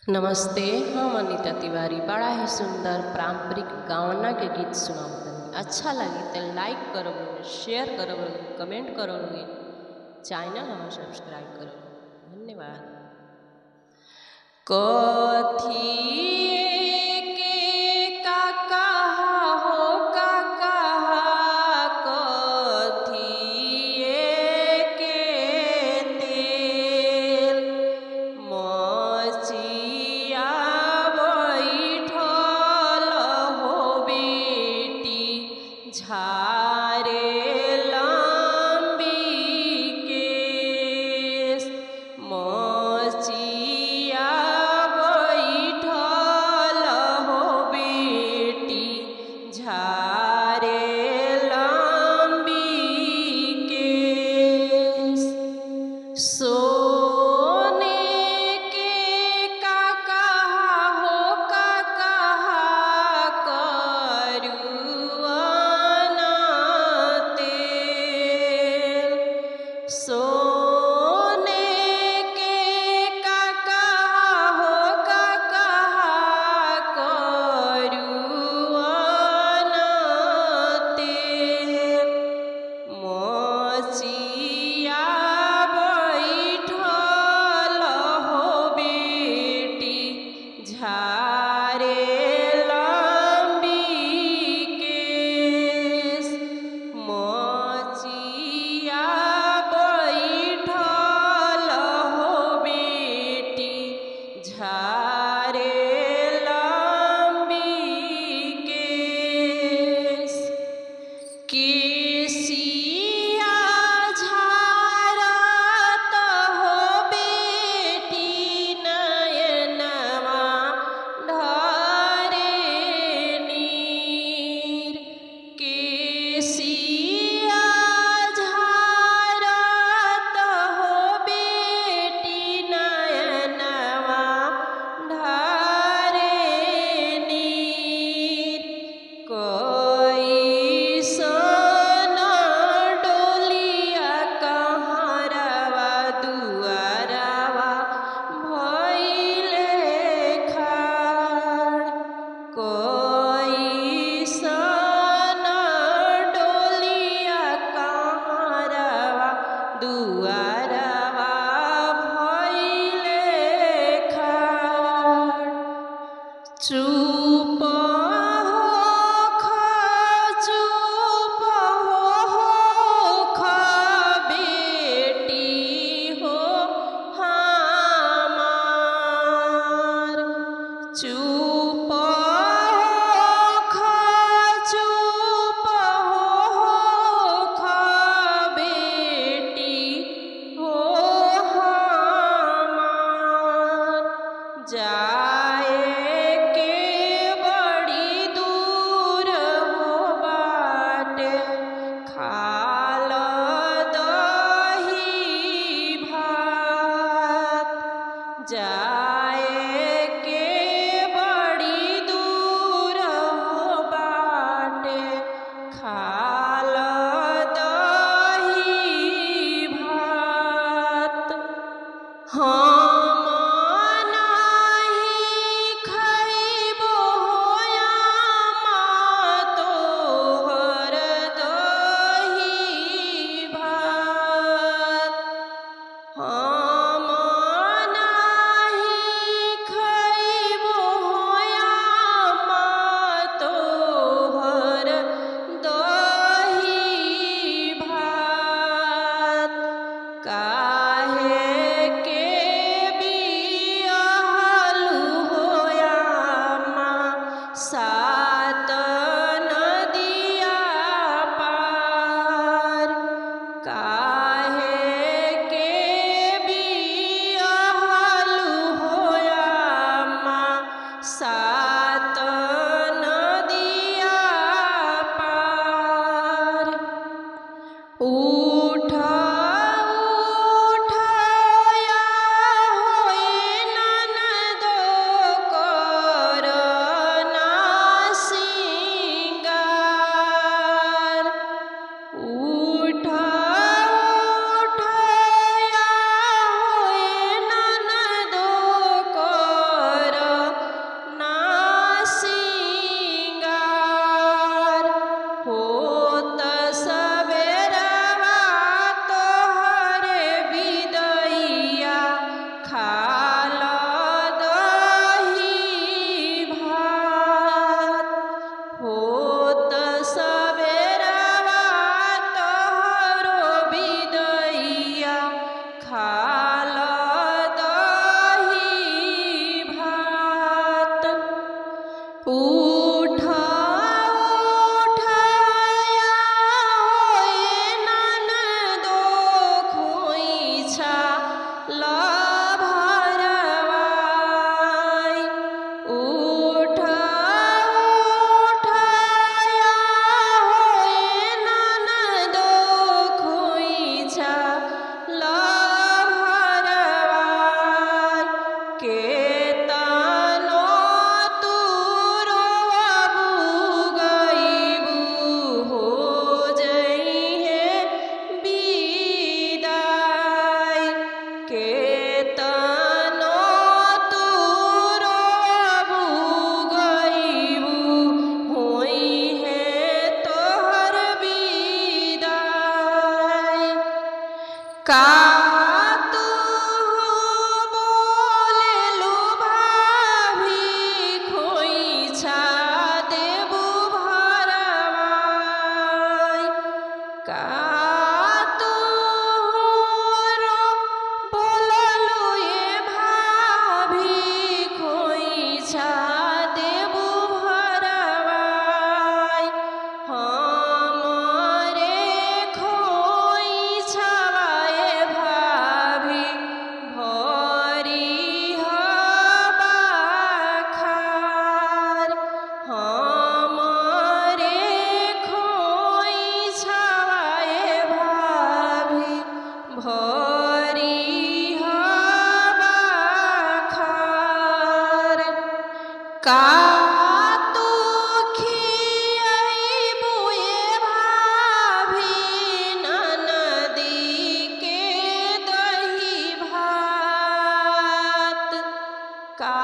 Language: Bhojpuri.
नमस्ते। हम अनीता तिवारी बड़ा ही सुंदर पारंपरिक गावना के गीत सुनावतनी। अच्छा लगी तो लाइक करो, शेयर करो, कमेंट करो, चैनल हम सब्सक्राइब करो। धन्यवाद। कथी के का कहा हो का कहा, कथी के तेल मचिया बैठल हो बेटी झारे लंबी केस, मचिया बैठल हो बेटी झारे लंबी केस। सोने के का कहा हो का कहा, करुआ तेल सोने के का कहा हो का कहा, करुआ तेल मचिया बैठल हो बेटी झारे लंबी केस, मचिया बैठल हो बेटी झारे लंबी केस। केसिया झारत हो बेटी नयनवा ढारे नीर, केसिया झारत हो बेटी नयनवा ढारे नीर। कैसन डोलिया कहरवा दुआरवा भइले खाड़, कैसन डोलिया कहरवा दुआरवा भइले खाड़। चुप चुप हो बेटी हो हमार, चुप चुप हो बेटी हो हमार। जाए के बड़ी दूर हो बाटे, खाल दही भात। जाए के बड़ी दूर हो बाटे, खाल दही भात। हम नाही का तू खियइबू ए भाभी ननदी के दही भात का